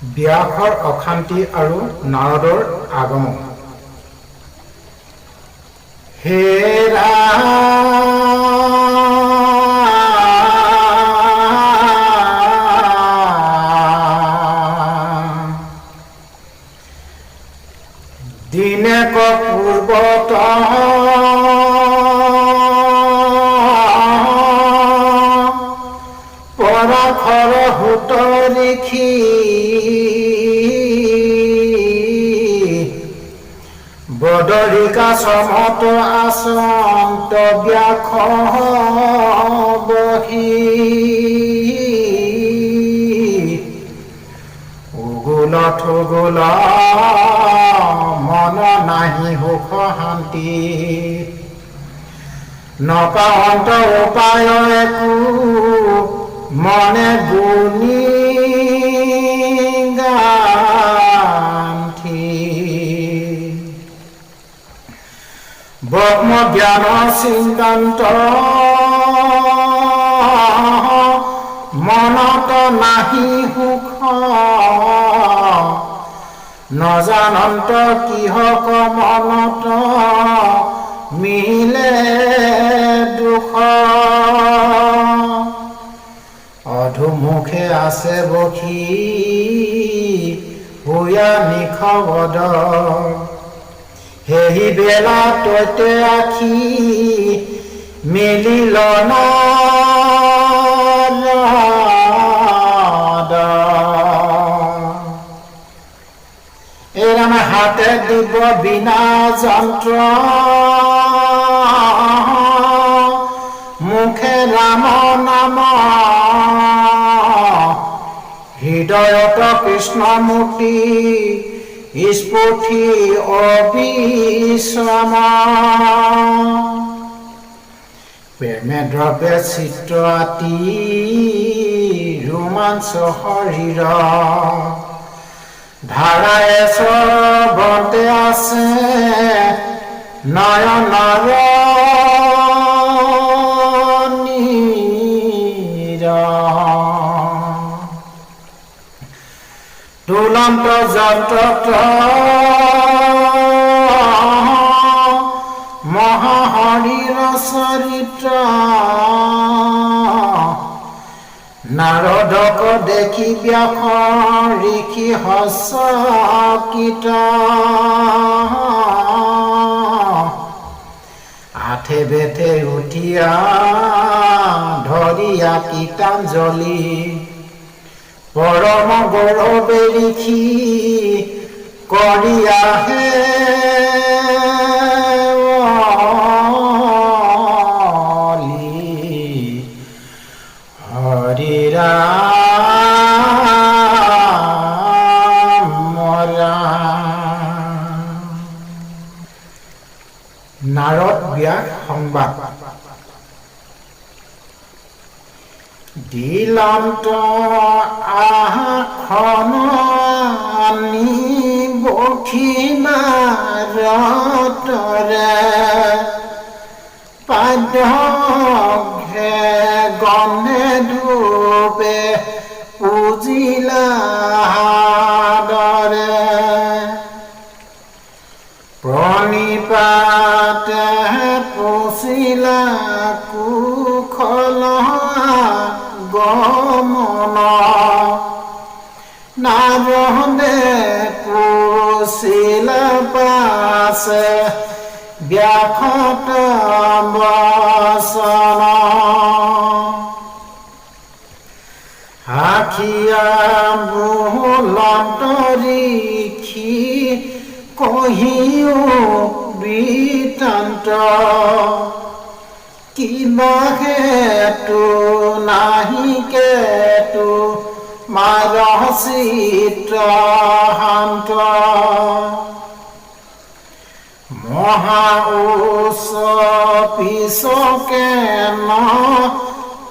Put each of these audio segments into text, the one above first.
ব্যাসৰ অশান্তি আৰু নাৰদৰ আগমন। হে দিনেক পূৰ্বত পৰাখৰ হুত ঋষি বদৰিকা সমত আচন্ত ব্যাস বহি উগুল থুগুল মন নাহি সুখ শান্তি নপাৱন্ত উপায় একো মনে গুণী গান্থি ব্ৰহ্ম জ্ঞান চিন্তান্ত মনত নাহি সুখ নজানন্ত কিহক মনত মিলে দুখ অধুমুখে আছে বখি হুয়া নিখবদ হেহি বেলা তৈতে আখি মিলিল এরাম হাতে দিব বিনা যন্ত্র মুখে রাম নাম হৃদয়ত কৃষ্ণমূৰ্তি স্ফুটি অবিশ্ৰাম প্ৰেমে দ্ৰৱে চিত্ৰ আতি ৰোমাঞ্চ শৰীৰ ধাৰায়ে সবতে আছে নয়নৰ তুলন্ত যন্ত্ৰ মহাহৰিৰ চৰিত্ৰ নাৰদক দেখি ব্যাস ঋষি হসকিত আঠে বেঠে উঠিয়া ধৰিয়া গীতাঞ্জলি পৰম গৌৰৱে ঋষি কৰিয়া হে হৰি ৰাম নাৰদ ব্যাস সংবাদ দিলান্ত আখন আনি বখি নাৰদৰে পাদ্য গণে ডুবে পুজিলা দৰে প্ৰণিপাতে পুচিলা কুশল গমন নাৰদে পুচিলা পাছে ব্যাসত বচন আখিয়া বুলন্ত ঋষি কহিও বৃত্তান্ত কিবা হেতু নাহি কেতু মাৰ চিত্ৰ শান্ত মহা উচ্চ পিছকে ন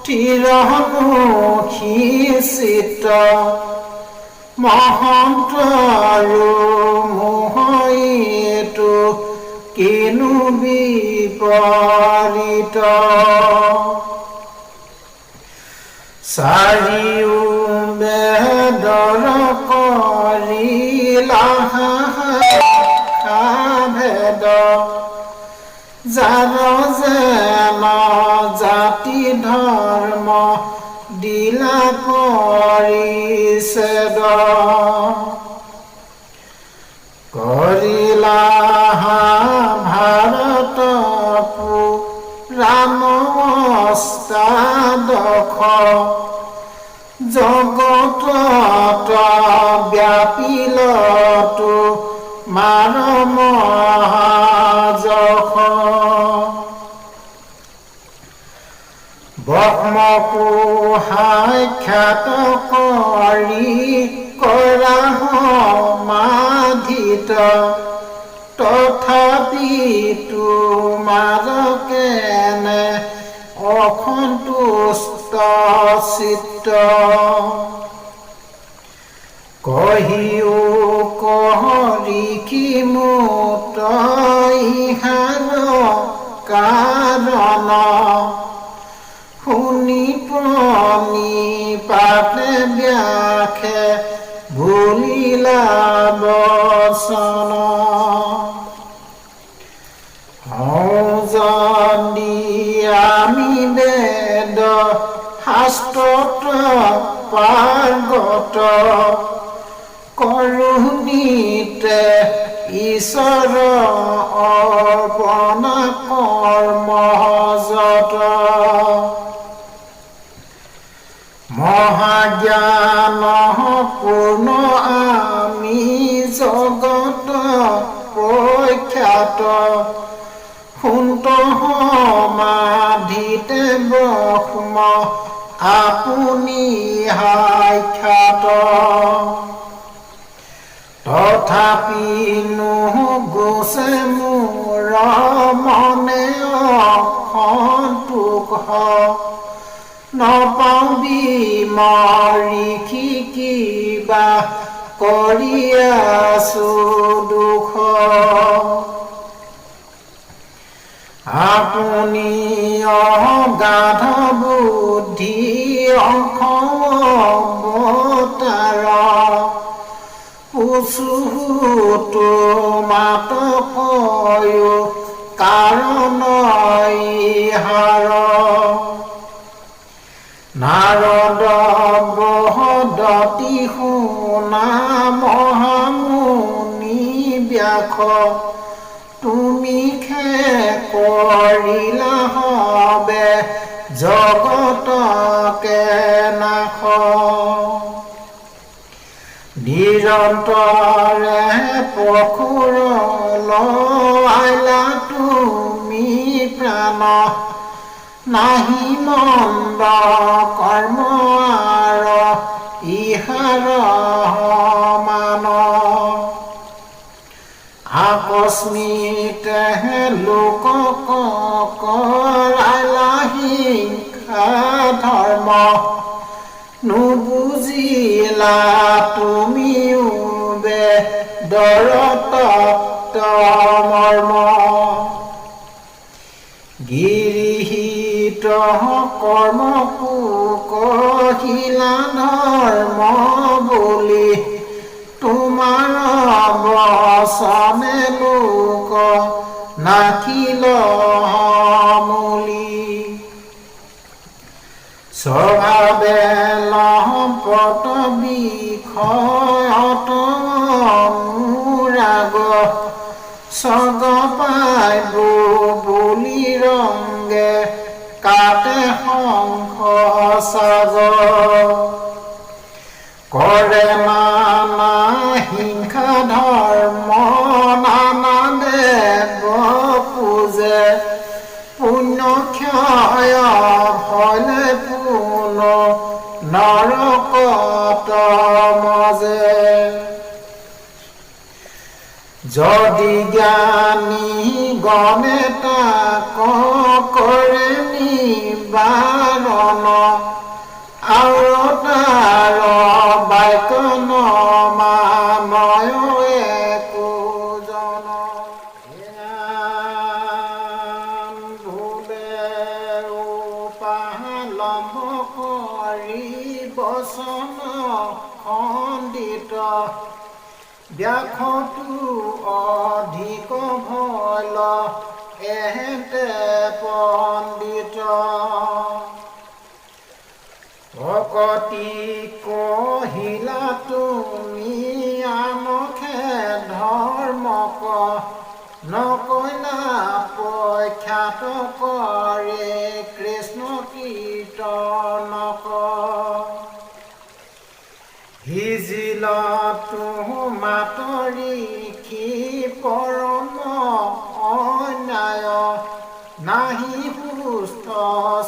তিৰমুখী চিত্ৰ মহন্ত মোহইটো কিনো বিপৰীত চাৰিও বেদৰ পৰিছেদ কৰিলা ভাৰত পুৰাণ অষ্টাদশ জগতত ব্যাপিলতো মাৰ মহাযশ ব্ৰহ্ম সাক্ষাৎ কৰি কৰা সমাধিত তথাপি তোমাৰ কেনে অসন্তুষ্ট চিত্ত কহিও কহৰি মুত ইহাৰ কাৰণ শুনি প্ৰণিপাতে ব্যাখে ভুলিলা বচন যদি আমি বেদ শাস্ত্ৰত পাৰ্গত কৰুণীতে ঈশ্বৰ অৰ্পণ কৰ্মযত মহাজ্ঞান পূৰ্ণ আমি জগত প্ৰখ্যাত সুন্ত সমাধিতে ব্ৰহ্ম আপুনি সাক্ষাৎ তথাপি নুগুছে মোৰ মনে অসন্তোষ নপাওঁ বিমৰি কিবা কৰি আছো দুখ আপুনি অগাধ বুদ্ধি অংশ অৱতাৰ উচুটো মাত কয়ো কাৰণ ইহাৰ নাৰদ বহদতি শুনা মহামুনি ব্যাস তুমি কৰিলা হবে জগতকে নাশ নিৰন্তৰে পশুৰ লাইলা তুমি প্ৰাণ নাহি মন্দ কৰ্ম ইহাৰ মান আকস্মিক লোকক কৰালা হিংসা ধৰ্ম নুবুজিলা তুমিও বেদৰ তত্ত্ব মৰ্ম গিৰিহিত কৰ্ম কহিলা ধৰ্ম বুলি তোমাৰ বচনে লোক নাখিল মূলি স্বভাৱে লম্পট বিষয়ত অনুৰাগ স্বৰ্গ পাইব বুলি ৰংগে কাটে শংখ সাগৰ কৰে নানা হিংসা ধৰ্ম নানা দেৱ পূজে পুণ্য ক্ষয় হলে পুন নৰকত মজে যদি জ্ঞানী গণে তাক কৰে নিবাৰণ আৰু তাৰ বাক্য নমানয় একো জন ভুলে উপালম্ব কৰি বচন খণ্ডিত ব্যাসটো অধিক ভল এহেতে পণ্ডিত ভকতি কহিলা তুমি আনখে ধৰ্মক নকৈলা প্ৰখ্যাত কৰে কৃষ্ণ কীৰ্তনক হিজিল তোমাতৰি কি পৰম অন্যায় নাহি সুস্থ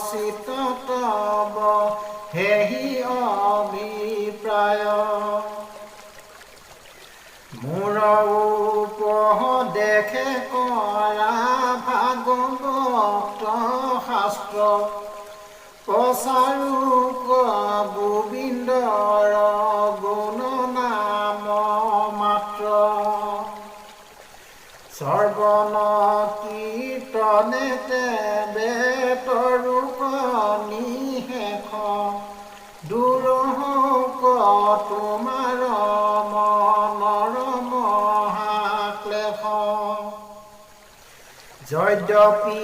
চিত তব হেহি অভিপ্ৰায় মোৰ উপদেশে কৰা ভাগৱত শাস্ত্ৰ প্ৰচাৰো গোবিন্দৰ গুণ নাম মাত্ৰ শ্ৰৱণ কীৰ্তনে তেবে তৰুক নিশেষ দূৰহ তোমাৰ মনৰ মহাক্লেশ যদ্যপি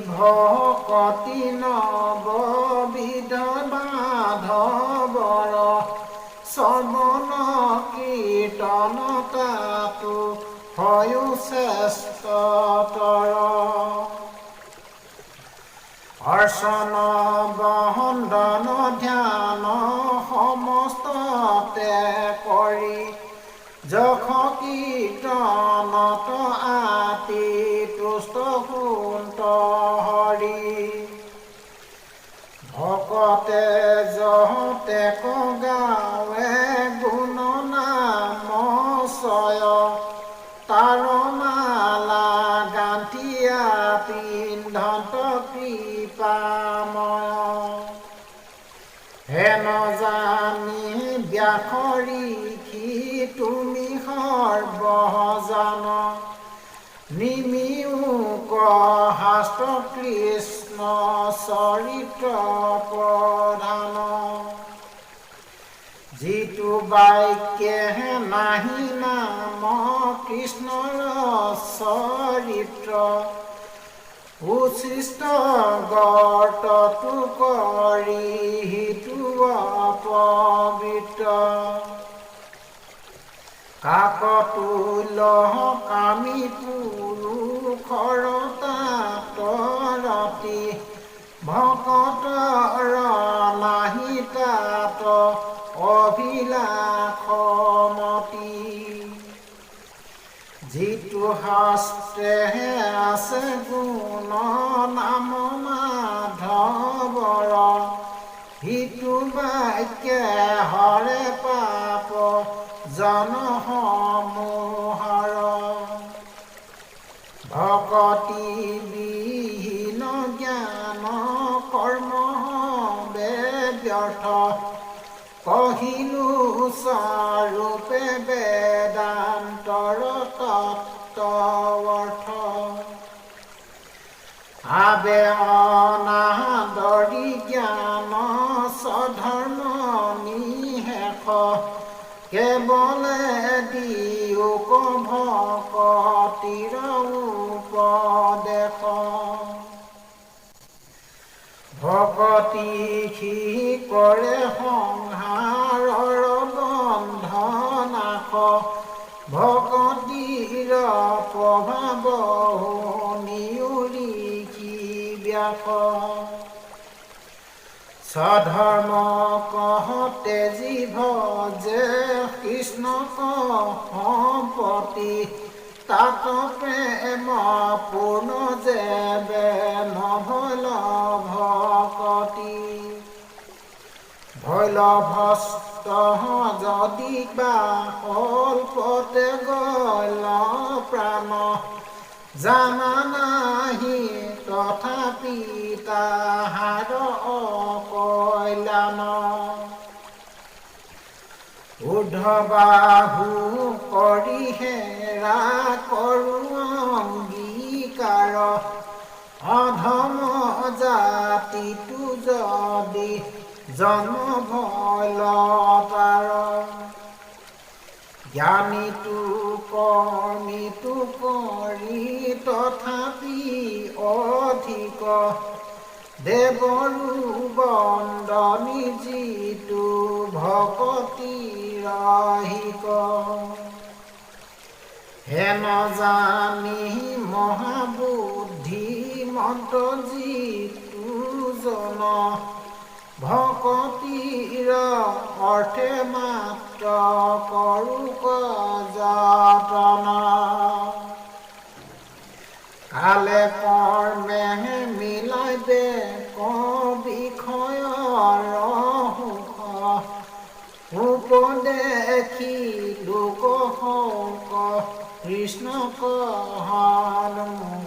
ভকতি নৱবিধ মাধৱৰ শ্ৰৱণ কীৰ্তন তাতো হয়ো শ্ৰেষ্ঠতৰ অৰ্চন বন্দন ধ্যান সমস্ততে কৰি যখ কীৰ্তনত আতি তুষ্ট কুন্ত হৰি ভকতে যহতে গাৱে গুণ নাম ছয় তাৰ মালা গাঁঠিয়া পিন্ধত কৃপাময় হেন জানি ব্যাসৰি তুমি সৰ্বজন নিমিউক শাস্ত্ৰ কৃষ্ণ চৰিত্ৰ প্ৰধান যিটো বাক্যে নাহি নাম কৃষ্ণৰ চৰিত্ৰ উচ্ছিষ্ট গৰ্তটো কৰি হিতু অপবিত্ৰ কাকতুল্য কামি পুৰুষৰ তাতৰতি ভকতৰ নাহি তাত অভিলাষমতি যিটো শাস্ত্ৰে আছে গুণ নাম মাধৱৰ সিটো বাক্যে হৰে পাপ জনসমূহৰ ভকতি বিহীন জ্ঞান কৰ্ম ব্যৰ্থ কহিলো স্বৰূপে বেদান্তৰ তত্ত্বৰ্থ আবে অনাদৰি জ্ঞান স্বধৰ্ম নিশেষ কেৱলে দিয়োক ভকতিৰ উপদেশ ভকতি সি কৰে সংসাৰৰ বন্ধনাশ ভকতিৰ প্ৰভাৱ নিউৰিষি ব্যাস স্বধৰ্ম কহতে জীৱ যে কৃষ্ণক সম্পতি তাত প্ৰেম পূৰ্ণ যেবে নহল ভকতি ভৈলভস্ত যদি বা কল্পতে গল প্ৰাণ জানা নাহি তথাপি তাহাৰ অকল্যাণ উদ্ধবাহু কৰি হেৰা কৰো অংগীকাৰ অধম জাতিটো যদি জন্ম ভয়লতাৰ জ্ঞানীটো কৰ্মীটো কৰি তথাপি অধিক দেৱৰো বন্দনী যিটো ভকতি ৰহিক হেন জানি মহাবুদ্ধি মন্ত যিটো জন ভকতিৰ অৰ্থে মাত্ৰ কৰোক যতন কালে কৰ্মে মিলাই দে বিষয়ৰ সুখ উপদেশী লোক শোক কৃষ্ণ সন্মুখ